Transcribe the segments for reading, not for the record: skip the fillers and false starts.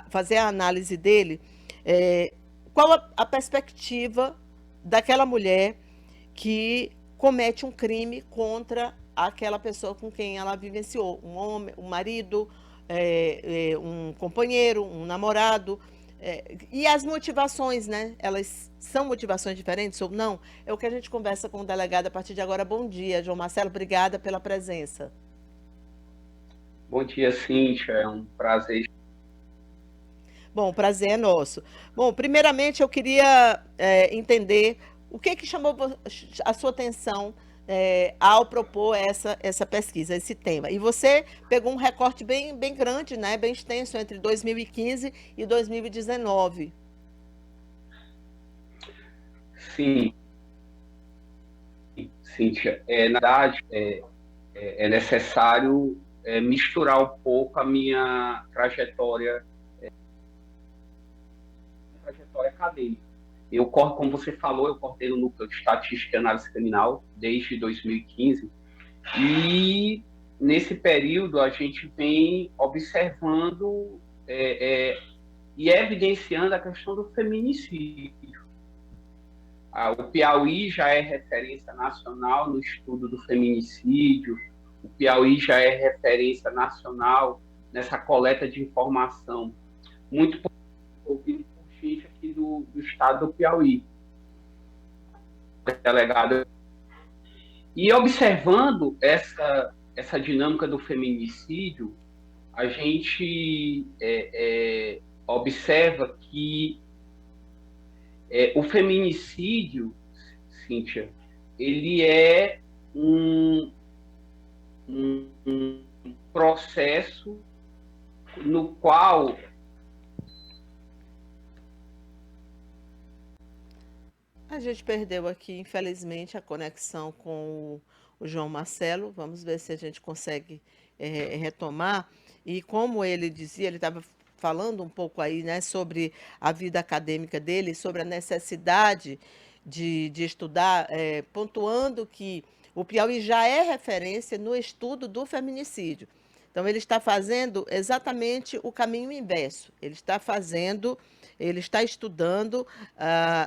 fazer a análise dele, qual a perspectiva daquela mulher que comete um crime contra aquela pessoa com quem ela vivenciou, um homem, um marido, um companheiro, um namorado, e as motivações, né? Elas são motivações diferentes ou não? É o que a gente conversa com o delegado a partir de agora. Bom dia, João Marcelo, obrigada pela presença. Bom dia, Cíntia. É um prazer. Bom, o prazer é nosso. Bom, primeiramente eu queria entender o que chamou a sua atenção ao propor essa pesquisa, esse tema. E você pegou um recorte bem grande, né, bem extenso, entre 2015 e 2019. Sim, Cíntia. Na verdade, é necessário misturar um pouco a minha trajetória acadêmica. Como você falou, eu coordeno o Núcleo de Estatística e Análise Criminal desde 2015 e nesse período a gente vem observando e evidenciando a questão do feminicídio. O Piauí já é referência nacional no estudo do feminicídio, o Piauí já é referência nacional nessa coleta de informação, muito ouvido por gente aqui do estado do Piauí, delegado. E observando essa dinâmica do feminicídio, a gente observa que o feminicídio, Cíntia, ele é um processo no qual A gente perdeu aqui, infelizmente, a conexão com o João Marcelo. Vamos ver se a gente consegue retomar. E como ele dizia, ele estava falando um pouco aí, né, sobre a vida acadêmica dele, sobre a necessidade de estudar, pontuando que o Piauí já é referência no estudo do feminicídio. Então, ele está fazendo exatamente o caminho inverso. Ele está estudando,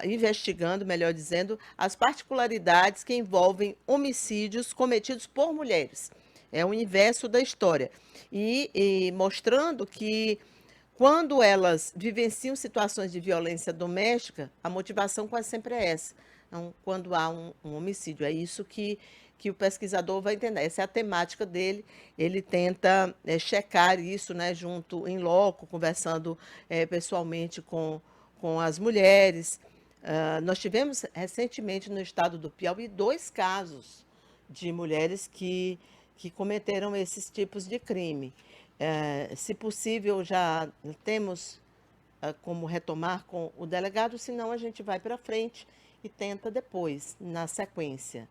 investigando, melhor dizendo, as particularidades que envolvem homicídios cometidos por mulheres. É o inverso da história. E mostrando que quando elas vivenciam situações de violência doméstica, a motivação quase sempre é essa. Então, quando há um homicídio, é isso que o pesquisador vai entender. Essa é a temática dele. Ele tenta checar isso, né, junto em loco, conversando pessoalmente com as mulheres. Nós tivemos recentemente no estado do Piauí 2 casos de mulheres que cometeram esses tipos de crime. Se possível, já temos como retomar com o delegado, senão a gente vai para frente e tenta depois, na sequência.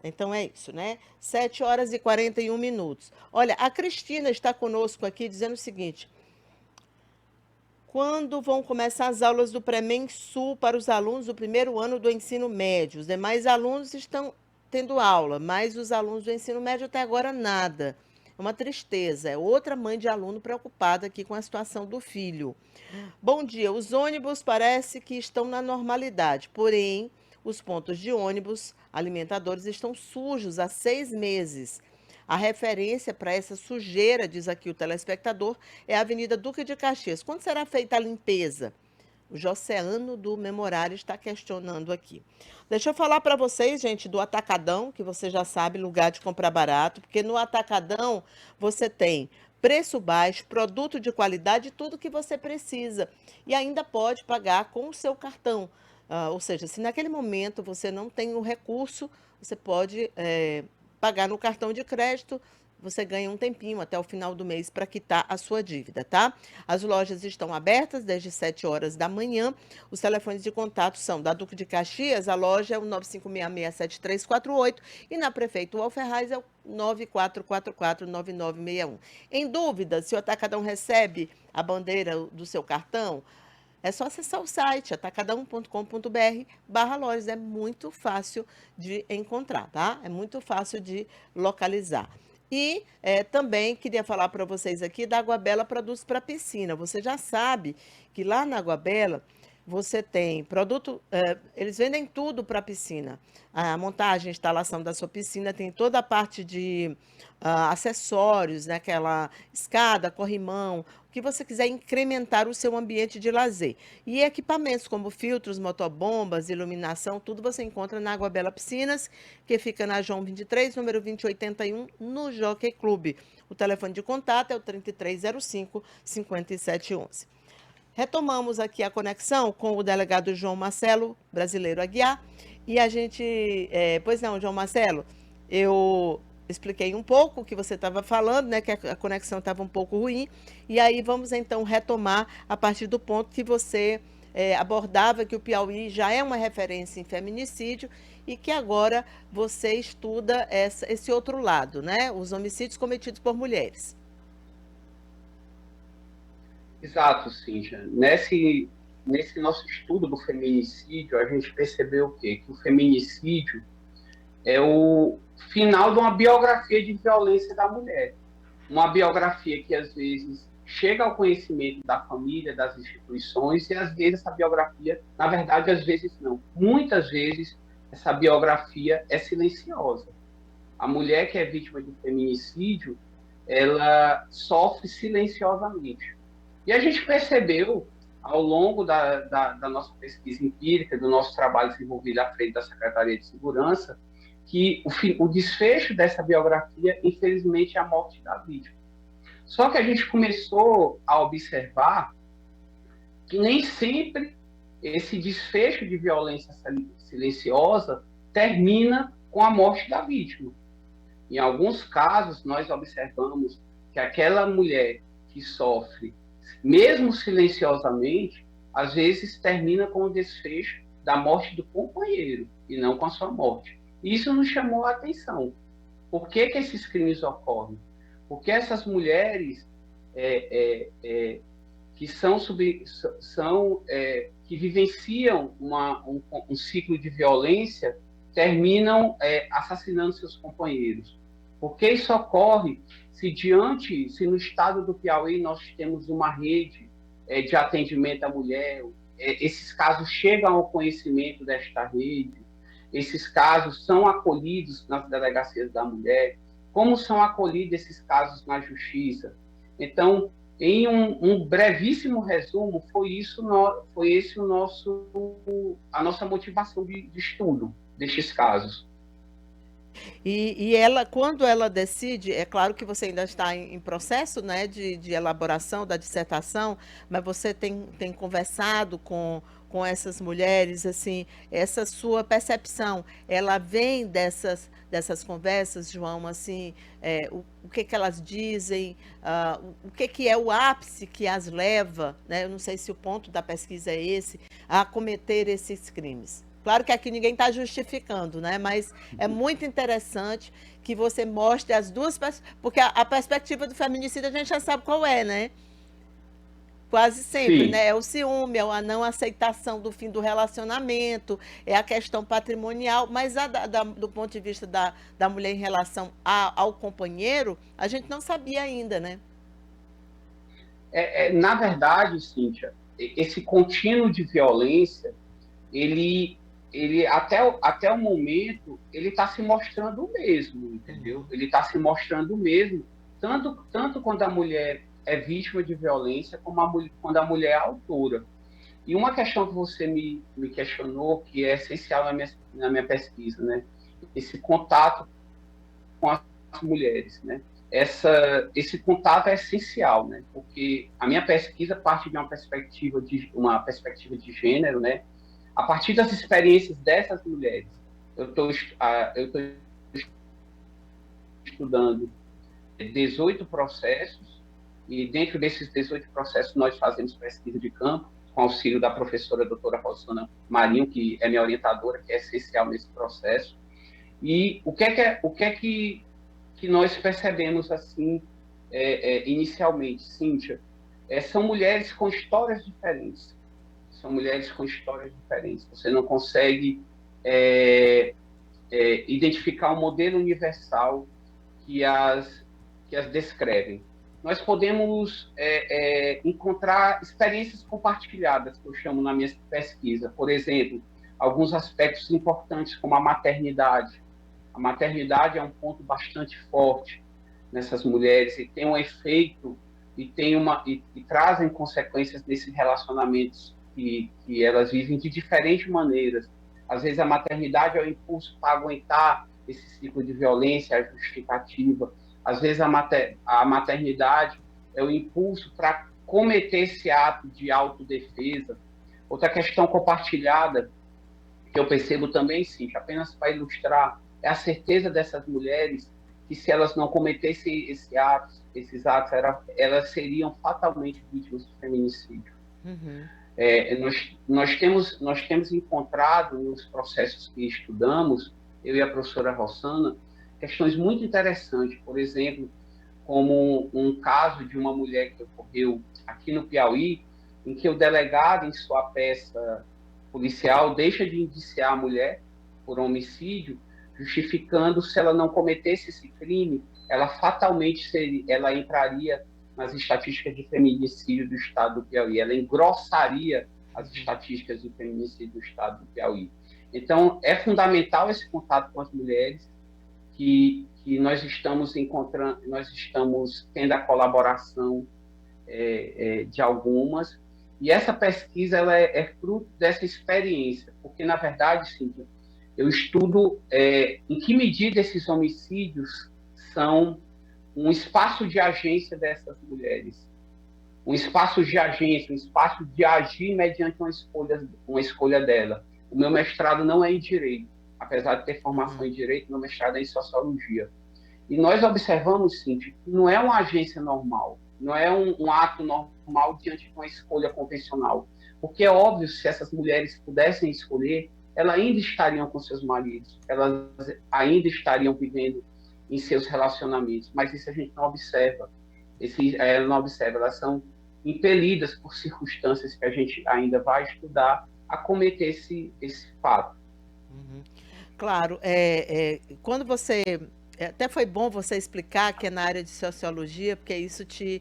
Então é isso, né? 7h41. Olha, a Cristina está conosco aqui dizendo o seguinte: quando vão começar as aulas do Premen Sul para os alunos do primeiro ano do ensino médio? Os demais alunos estão tendo aula, mas os alunos do ensino médio até agora nada. É uma tristeza. É outra mãe de aluno preocupada aqui com a situação do filho. Bom dia. Os ônibus parece que estão na normalidade, porém, os pontos de ônibus alimentadores estão sujos há 6 meses. A referência para essa sujeira, diz aqui o telespectador, é a Avenida Duque de Caxias. Quando será feita a limpeza? O Joceano do Memorário está questionando aqui. Deixa eu falar para vocês, gente, do Atacadão, que você já sabe, lugar de comprar barato, porque no Atacadão você tem preço baixo, produto de qualidade, tudo que você precisa. E ainda pode pagar com o seu cartão. Ou seja, se naquele momento você não tem o recurso, você pode pagar no cartão de crédito. Você ganha um tempinho até o final do mês para quitar a sua dívida, tá? As lojas estão abertas desde 7 horas da manhã. Os telefones de contato são da Duque de Caxias, a loja é o 95667348 e na Prefeito Alferraz é o 94449961. Em dúvida se o Atacadão recebe a bandeira do seu cartão, é só acessar o site atacadão.com.br/lojas. É muito fácil de encontrar, tá? É muito fácil de localizar. E também queria falar para vocês aqui da Água Bela Produtos para Piscina. Você já sabe que lá na Água Bela você tem produto, eles vendem tudo para piscina. A montagem, a instalação da sua piscina, tem toda a parte de acessórios, né? Aquela escada, corrimão, o que você quiser incrementar o seu ambiente de lazer. E equipamentos como filtros, motobombas, iluminação, tudo você encontra na Água Bela Piscinas, que fica na João 23, número 2081, no Jockey Clube. O telefone de contato é o 3305-5711. Retomamos aqui a conexão com o delegado João Marcelo, brasileiro Aguiar, e a gente, pois não, João Marcelo, eu expliquei um pouco o que você estava falando, né, que a conexão estava um pouco ruim, e aí vamos então retomar a partir do ponto que você abordava que o Piauí já é uma referência em feminicídio e que agora você estuda esse outro lado, né, os homicídios cometidos por mulheres. Exato, Cíntia. Nesse nosso estudo do feminicídio, a gente percebeu o quê? Que o feminicídio é o final de uma biografia de violência da mulher. Uma biografia que, às vezes, chega ao conhecimento da família, das instituições, e, às vezes, essa biografia, na verdade, às vezes não. Muitas vezes, essa biografia é silenciosa. A mulher que é vítima de feminicídio, ela sofre silenciosamente. E a gente percebeu, ao longo da nossa pesquisa empírica, do nosso trabalho desenvolvido à frente da Secretaria de Segurança, que o desfecho dessa biografia, infelizmente, é a morte da vítima. Só que a gente começou a observar que nem sempre esse desfecho de violência silenciosa termina com a morte da vítima. Em alguns casos, nós observamos que aquela mulher que sofre, mesmo silenciosamente, às vezes termina com o desfecho da morte do companheiro e não com a sua morte. Isso nos chamou a atenção. Por que esses crimes ocorrem? Porque essas mulheres que que vivenciam um ciclo de violência terminam assassinando seus companheiros. Porque isso ocorre se no estado do Piauí nós temos uma rede de atendimento à mulher, esses casos chegam ao conhecimento desta rede, esses casos são acolhidos nas delegacias da mulher, como são acolhidos esses casos na justiça. Então, em um brevíssimo resumo, a nossa motivação de estudo destes casos. E ela, quando ela decide, é claro que você ainda está em processo, né, de elaboração da dissertação, mas você tem conversado com essas mulheres, assim, essa sua percepção, ela vem dessas conversas, João, assim, o que que elas dizem, o que que é o ápice que as leva, né, eu não sei se o ponto da pesquisa é esse, a cometer esses crimes. Claro que aqui ninguém está justificando, né? Mas é muito interessante que você mostre as duas, porque a perspectiva do feminicídio a gente já sabe qual é, né? Quase sempre, Sim, né? É o ciúme, é a não aceitação do fim do relacionamento, é a questão patrimonial, mas do ponto de vista da mulher em relação ao companheiro, a gente não sabia ainda, né? na verdade, Cíntia, esse contínuo de violência, ele, ele até o momento, ele está se mostrando o mesmo, entendeu? Ele está se mostrando o mesmo, tanto quando a mulher é vítima de violência, como quando a mulher é autora. E uma questão que você me questionou, que é essencial na minha pesquisa, né? Esse contato com as mulheres, né? Esse contato é essencial, né? Porque a minha pesquisa parte de uma perspectiva de gênero, né? A partir das experiências dessas mulheres, eu tô estudando 18 processos e dentro desses 18 processos nós fazemos pesquisa de campo com auxílio da professora doutora Rosana Marinho, que é minha orientadora, que é essencial nesse processo. E que nós percebemos assim inicialmente, Cíntia? São mulheres com histórias diferentes. São mulheres com histórias diferentes. Você não consegue identificar um modelo universal que as descrevem. Nós podemos encontrar experiências compartilhadas, que eu chamo na minha pesquisa. Por exemplo, alguns aspectos importantes, como a maternidade. A maternidade é um ponto bastante forte nessas mulheres e tem um efeito e trazem consequências nesses relacionamentos que elas vivem de diferentes maneiras. Às vezes a maternidade é o impulso para aguentar esse ciclo de violência, a justificativa. Às vezes a maternidade é o impulso para cometer esse ato de autodefesa. Outra questão compartilhada que eu percebo também, sim, apenas para ilustrar, é a certeza dessas mulheres que se elas não cometessem esses atos, elas seriam fatalmente vítimas de feminicídio. Uhum. Nós temos encontrado nos processos que estudamos, eu e a professora Rossana, questões muito interessantes, por exemplo, como um caso de uma mulher que ocorreu aqui no Piauí, em que o delegado, em sua peça policial, deixa de indiciar a mulher por homicídio, justificando se ela não cometesse esse crime, ela fatalmente ela entraria nas estatísticas de feminicídio do estado do Piauí, ela engrossaria as estatísticas de feminicídio do estado do Piauí. Então, é fundamental esse contato com as mulheres, que nós estamos encontrando, nós estamos tendo a colaboração de algumas, e essa pesquisa ela é fruto dessa experiência, porque, na verdade, Cíntia, eu estudo em que medida esses homicídios são um espaço de agência dessas mulheres, um espaço de agência, um espaço de agir mediante uma escolha dela. O meu mestrado não é em Direito, apesar de ter formação em Direito, meu mestrado é em Sociologia. E nós observamos, Cíntia, que não é uma agência normal, não é um ato normal diante de uma escolha convencional. Porque é óbvio, se essas mulheres pudessem escolher, elas ainda estariam com seus maridos, elas ainda estariam vivendo em seus relacionamentos, mas isso a gente não observa. Não observa, elas são impelidas por circunstâncias que a gente ainda vai estudar a cometer esse fato. Uhum. Claro, quando você. Até foi bom você explicar que é na área de sociologia, porque isso te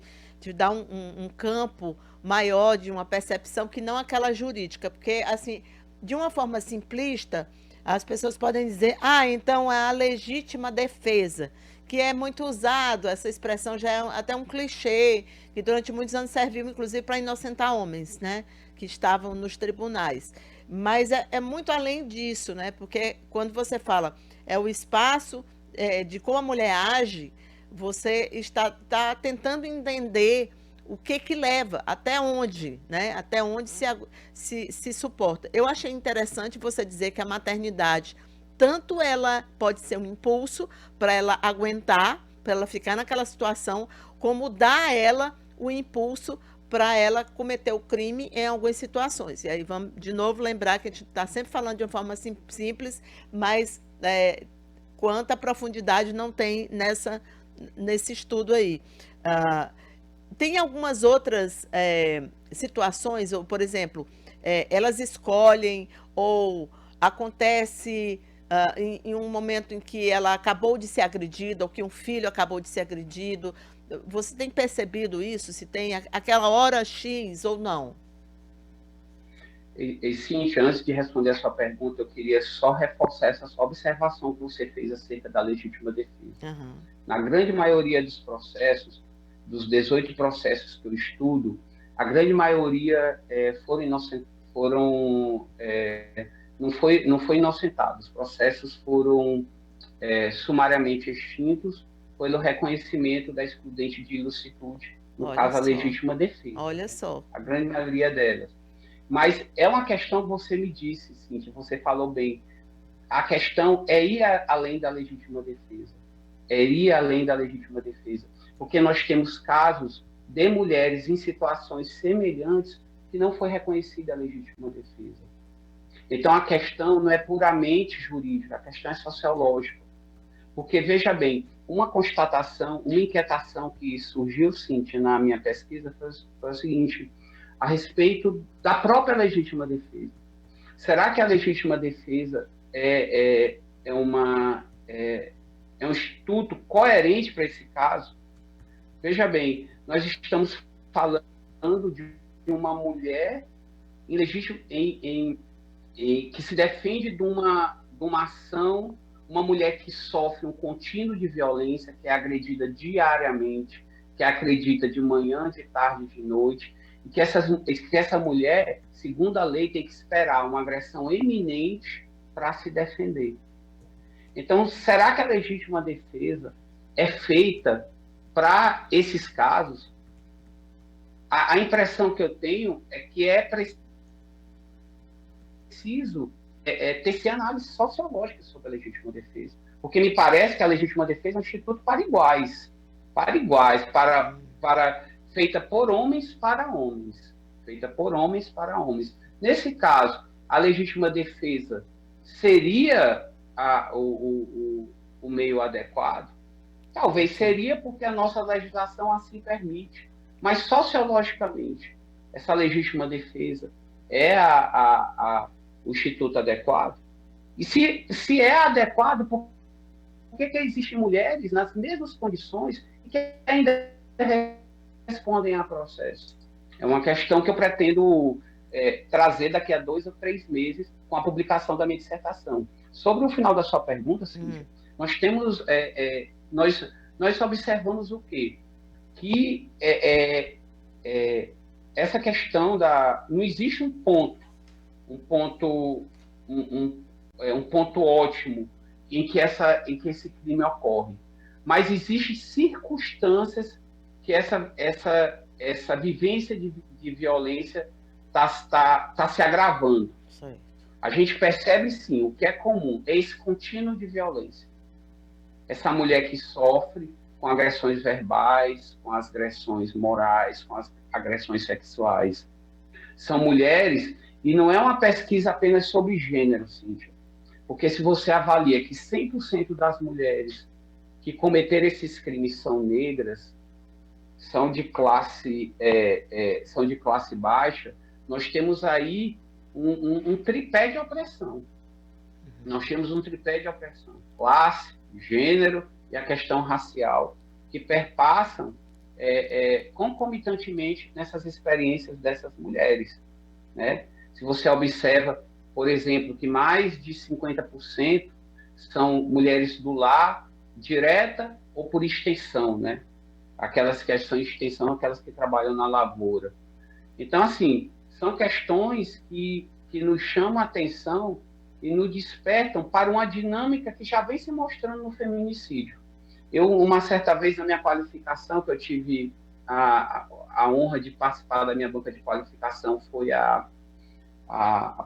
dá um campo maior de uma percepção que não aquela jurídica, porque, assim, de uma forma simplista, as pessoas podem dizer, então é a legítima defesa, que é muito usado, essa expressão já é até um clichê, que durante muitos anos serviu, inclusive, para inocentar homens, né, que estavam nos tribunais. Mas é muito além disso, né? Porque quando você fala é o espaço de como a mulher age, você está tentando entender o que leva, até onde, né? Até onde se suporta. Eu achei interessante você dizer que a maternidade, tanto ela pode ser um impulso para ela aguentar, para ela ficar naquela situação, como dar a ela o impulso para ela cometer o crime em algumas situações. E aí vamos de novo lembrar que a gente está sempre falando de uma forma simples, mas quanta profundidade não tem nesse estudo aí. Tem algumas outras situações, ou, por exemplo, elas escolhem ou acontece em um momento em que ela acabou de ser agredida ou que um filho acabou de ser agredido. Você tem percebido isso? Se tem aquela hora X ou não? Cíntia, antes de responder a sua pergunta, eu queria só reforçar essa sua observação que você fez acerca da legítima defesa. Uhum. Na grande maioria dos processos, dos 18 processos que eu estudo, a grande maioria não foi inocentado. Os processos foram sumariamente extintos pelo reconhecimento da excludente de ilicitude, no Olha caso, a só. legítima defesa. Olha só. A grande maioria delas. Mas é uma questão que você me disse, Cíntia, você falou bem. A questão é ir além da legítima defesa. É ir além da legítima defesa. Porque nós temos casos de mulheres em situações semelhantes que não foi reconhecida a legítima defesa. Então, a questão não é puramente jurídica, a questão é sociológica. Porque, veja bem, uma constatação, uma inquietação que surgiu, Cíntia, na minha pesquisa foi o seguinte, a respeito da própria legítima defesa. Será que a legítima defesa é é um instituto coerente para esse caso. Veja bem, nós estamos falando de uma mulher em legítimo, que se defende de uma ação, uma mulher que sofre um contínuo de violência, que é agredida diariamente, que acredita de manhã, de tarde, de noite, e que essa mulher, segundo a lei, tem que esperar uma agressão iminente para se defender. Então, será que a legítima defesa é feita para esses casos? A impressão que eu tenho é que é preciso ter análise sociológica sobre a legítima defesa. Porque me parece que a legítima defesa é um instituto para iguais. Para iguais, feita por homens para homens. Feita por homens para homens. Nesse caso, a legítima defesa seria o meio adequado? Talvez seria, porque a nossa legislação assim permite. Mas, sociologicamente, essa legítima defesa é o instituto adequado? E se é adequado, por que existem mulheres nas mesmas condições e que ainda respondem a processo? É uma questão que eu pretendo trazer daqui a 2 ou 3 meses com a publicação da minha dissertação. Sobre o final da sua pergunta, Cíntia, nós temos, nós observamos o quê? Que essa questão não existe um ponto ótimo em que esse crime ocorre, mas existem circunstâncias que essa vivência de violência está se agravando. Sim. A gente percebe, sim, o que é comum é esse contínuo de violência. Essa mulher que sofre com agressões verbais, com as agressões morais, com as agressões sexuais. São mulheres, e não é uma pesquisa apenas sobre gênero, Cíntia, porque se você avalia que 100% das mulheres que cometeram esses crimes são negras, são de classe baixa, nós temos aí um tripé de opressão. Nós temos um tripé de opressão: classe, gênero e a questão racial, que perpassam concomitantemente nessas experiências dessas mulheres, né? Se você observa, por exemplo, que mais de 50% são mulheres do lar, direta ou por extensão, né? Aquelas que são extensão, aquelas que trabalham na lavoura. Então, assim, são questões que nos chamam a atenção e nos despertam para uma dinâmica que já vem se mostrando no feminicídio. Uma certa vez, na minha qualificação, que eu tive a honra de participar da minha banca de qualificação, foi a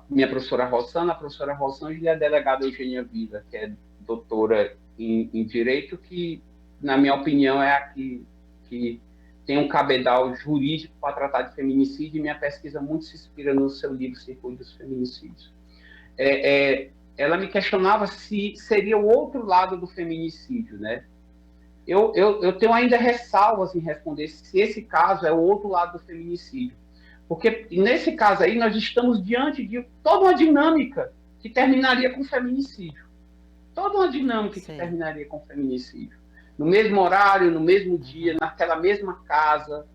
minha professora Rossana. A professora Rossana e a delegada Eugênia Vida, que é doutora em Direito, que, na minha opinião, é a que tem um cabedal jurídico para tratar de feminicídio, e minha pesquisa muito se inspira no seu livro Circuito dos Feminicídios. Ela me questionava se seria o outro lado do feminicídio, né? Eu tenho ainda ressalvas em responder se esse caso é o outro lado do feminicídio. Porque, nesse caso aí, nós estamos diante de toda uma dinâmica que terminaria com feminicídio. Toda uma dinâmica que terminaria com feminicídio. No mesmo horário, no mesmo dia, naquela mesma casa,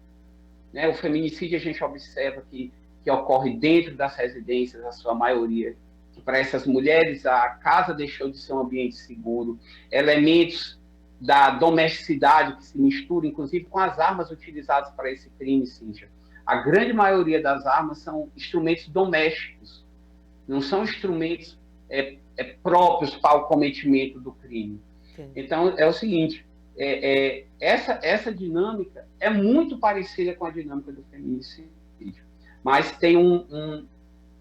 né? O feminicídio a gente observa que ocorre dentro das residências, a sua maioria. Para essas mulheres, a casa deixou de ser um ambiente seguro. Elementos da domesticidade que se misturam, inclusive, com as armas utilizadas para esse crime, Cíntia. A grande maioria das armas são instrumentos domésticos, não são instrumentos próprios para o cometimento do crime. Então, é o seguinte, essa dinâmica é muito parecida com a dinâmica do feminicídio, mas tem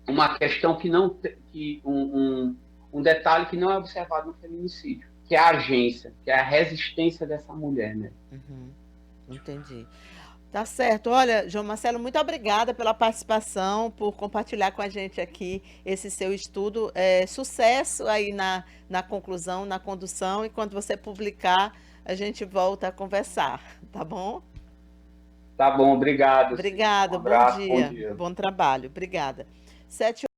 uma questão um detalhe que não é observado no feminicídio, que é a agência, que é a resistência dessa mulher, né? Entendi. Tá certo. Olha, João Marcelo, muito obrigada pela participação, por compartilhar com a gente aqui esse seu estudo. Sucesso aí na conclusão, na condução, e quando você publicar, a gente volta a conversar, tá bom? Tá bom, obrigado. Obrigada, Um abraço, bom dia. Bom trabalho, obrigada. 7